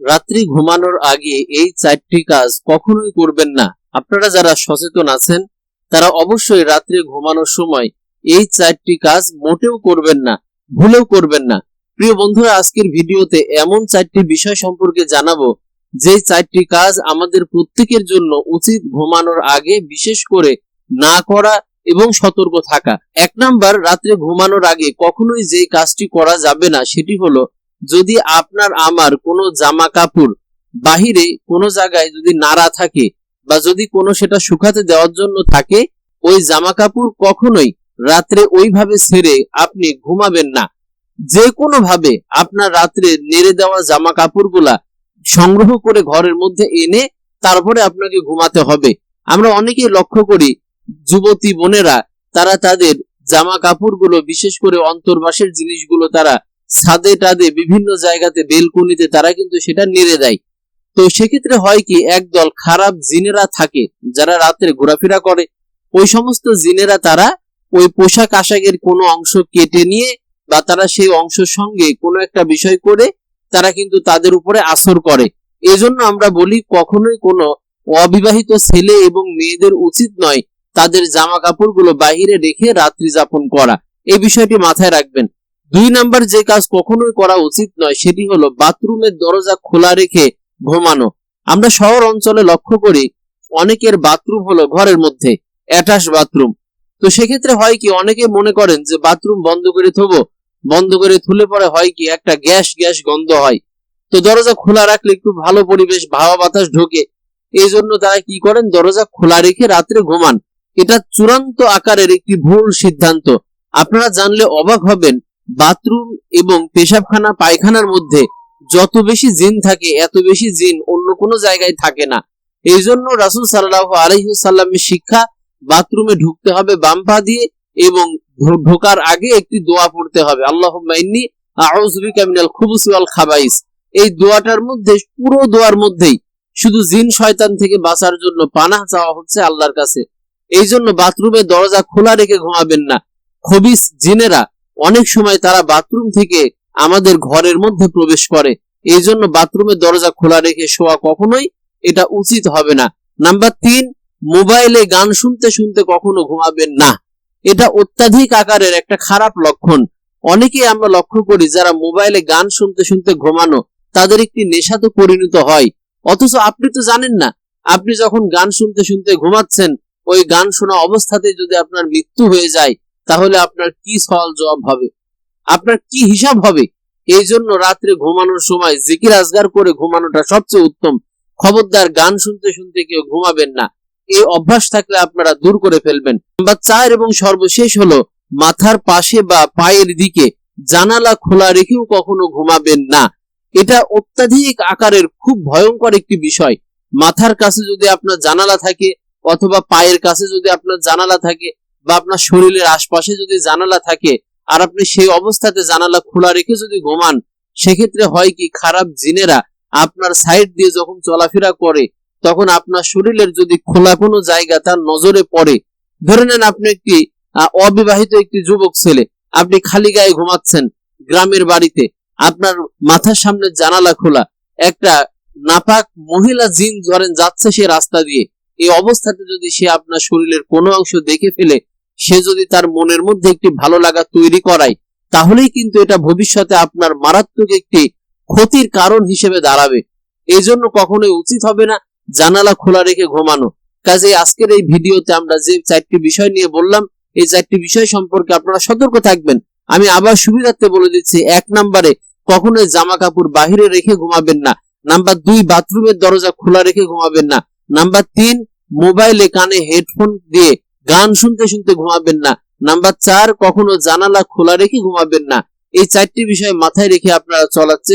রাত্রি ঘুমানোর আগে এই 4টি কাজ কখনোই করবেন না। আপনারা যারা সচেতন আছেন তারা অবশ্যই রাত্রে ঘুমানোর সময় এই 4টি কাজ মোটেও করবেন না, ভুলেও করবেন না। প্রিয় বন্ধুরা, আজকের ভিডিওতে এমন 4টি বিষয় সম্পর্কে জানাবো যে 4টি কাজ আমাদের প্রত্যেকের জন্য উচিত ঘুমানোর আগে বিশেষ করে না করা এবং সতর্ক থাকা। 1 নাম্বার, রাত্রে ঘুমানোর আগে কখনোই যে কাজটি করা যাবে না সেটি হলো, যদি আপনার আমার কোনো জামা কাপড় বাহিরে কোনো জায়গায় যদি নাড়া থাকে বা যদি কোনো সেটা শুকাতে দেওয়ার জন্য থাকে, ওই জামা কাপড় কখনোই রাত্রে ওইভাবে ছেড়ে আপনি ঘুমাবেন না। যে কোনো ভাবে আপনার রাত্রে নেড়ে দেওয়া জামা কাপড়গুলা সংগ্রহ করে ঘরের মধ্যে এনে তারপরে আপনাকে ঘুমাতে হবে। আমরা অনেকেই লক্ষ্য করি যুবতী বোনেরা তারা তাদের জামা কাপড়গুলো, বিশেষ করে অন্তর্বাসের জিনিসগুলো তারা ছাদে টাদে বিভিন্ন জায়গাতে বেলকনিতে তারা কিন্তু সেটা নেড়ে দেয়। তো সেক্ষেত্রে হয় কি, একদল খারাপ জিনেরা থাকে যারা রাত্রে ঘোরাফেরা করে। ওই সমস্ত জিনেরা তারা ওই পোশাক আশাকের কোনো অংশ কেটে নিয়ে বা তারা সেই অংশের সঙ্গে কোনো একটা বিষয় করে তারা কিন্তু তাদের উপরে আসর করে। এজন্য আমরা বলি কখনোই কোনো অবিবাহিত ছেলে এবং মেয়েদের উচিত নয় তাদের জামা কাপড়গুলো বাহিরে রেখে রাত্রি যাপন করা। এই বিষয়টি মাথায় রাখবেন। 2 নাম্বার যে কাজ কখনোই করা উচিত নয় সেটি হলো বাথরুমের দরজা খোলা রেখে ঘুমানো। আমরা শহর অঞ্চলে লক্ষ্য করি অনেকের বাথরুম হলো ঘরের মধ্যে অ্যাটাচ বাথরুম। তো সেক্ষেত্রে হয় কি, অনেকে মনে করেন যে বাথরুম বন্ধ করে থবো, বন্ধ করে তুলে পরে হয় কি একটা গ্যাস গ্যাস গন্ধ হয়। তো দরজা খোলা রাখলে একটু ভালো পরিবেশ, হাওয়া বাতাস ঢোকে। এই জন্য তারা কি করেন, দরজা খোলা রেখে রাত্রে ঘুমান। এটা চূড়ান্ত আকারের একটি ভুল সিদ্ধান্ত। আপনারা জানলে অবাক হবেন, বাথরুম এবং পেশাবখানা পায়খানার মধ্যে যত বেশি জিন থাকে এত বেশি জিন অন্য কোনো জায়গায় থাকে না। এই জন্য রাসূল সাল্লাল্লাহু আলাইহি ওয়াসাল্লামের শিক্ষা, বাথরুমে ঢুকতে হবে বাম পা দিয়ে এবং ঢোকার আগে একটি দোয়া পড়তে হবে, আল্লাহুম্মা ইন্নী আউযু বিকা মিনাল খুবুসি ওয়াল খাবাইস। এই দোয়াটার মধ্যে, পুরো দোয়ার মধ্যেই শুধু জিন শয়তান থেকে বাঁচার জন্য পানাহ চাওয়া হচ্ছে আল্লাহর কাছে। এই জন্য বাথরুমের দরজা খোলা রেখে ঘুমাবেন না। খবিস জিনেরা অনেক সময় তারা বাথরুম থেকে আমাদের ঘরের মধ্যে প্রবেশ করে। এই জন্য বাথরুমের দরজা খোলা রেখে শোয়া কখনোই এটা উচিত হবে না। নাম্বার 3, মোবাইলে গান শুনতে শুনতে কখনো ঘুমাবেন না। এটা অত্যাধিক আকারের একটা খারাপ লক্ষণ। অনেকেই আমরা লক্ষ্য করি যারা মোবাইলে গান শুনতে শুনতে ঘুমানো, তাদের একটি নেশাতে পরিণত হয়। অথচ আপনি তো জানেন না, আপনি যখন গান শুনতে শুনতে ঘুমাচ্ছেন, ওই গান শোনা অবস্থাতে যদি আপনার মৃত্যু হয়ে যায় তাহলে আপনার কি সওয়াল জবাব হবে, আপনার কি হিসাব হবে? এই জন্য রাত্রে ঘুমানোর সময় জিকির আজগার করে ঘুমানোটা সবচেয়ে উত্তম। খবরদার গান শুনতে শুনতে কেউ ঘুমাবেন না। এই অভ্যাস থাকলে আপনারা দূর করে ফেলবেন। নাম্বার 4 এবং সর্বশেষ হলো, মাথার পাশে বা পায়ের দিকে জানালা খোলা রেখেও কখনো ঘুমাবেন না। এটা অত্যাধিক আকারের খুব ভয়ঙ্কর একটি বিষয়। মাথার কাছে যদি আপনার জানালা থাকে অথবা পায়ের কাছে যদি আপনার জানালা থাকে বা আপনার শরীরের আশপাশে যদি জানালা থাকে আর আপনি সেই অবস্থাতে জানালা খোলা রেখে যদি ঘুমান, সেক্ষেত্রে হয় কি, খারাপ জিনেরা আপনার সাইড দিয়ে যখন চলাফেরা করে তখন আপনার শরীরের যদি খোলা কোনো জায়গা তার নজরে পড়ে, ধরে নেন আপনি একটি অবিবাহিত একটি যুবক ছেলে, আপনি খালি গায়ে ঘুমাচ্ছেন গ্রামের বাড়িতে, আপনার মাথার সামনে জানালা খোলা, একটা নাপাক মহিলা জিন ধরেন যাচ্ছে সে রাস্তা দিয়ে, এই অবস্থাতে যদি সে আপনার শরীরের কোনো অংশ দেখে ফেলে, সে যদি তার মনের মধ্যে একটি ভালো লাগা তৈরি করায়, তাহলেই কিন্তু এটা ভবিষ্যতে আপনার মারাত্মক একটি ক্ষতির কারণ হিসেবে দাঁড়াবে। এই জন্য কখনোই উচিত হবে না জানালা খোলা রেখে ঘুমানো। কাজে আজকের এই ভিডিওতে আমরা যে 4টি বিষয় নিয়ে বললাম, এই 4টি বিষয় সম্পর্কে আপনারা সতর্ক থাকবেন। আমি আবার সুবিধার্থে বলে দিচ্ছি। 1 নম্বরে, কখনোই জামা কাপড় বাহিরে রেখে ঘুমাবেন না। নাম্বার 2, বাথরুমের দরজা খোলা রেখে ঘুমাবেন না। নাম্বার 3, মোবাইলে কানে হেডফোন দিয়ে গান শুনতে শুনতে ঘুমাবেন না। নাম্বার 4, কখনো জানালা খোলা রেখে ঘুমাবেন না। এই 4টি বিষয় মাথায় রেখে আপনারা চলার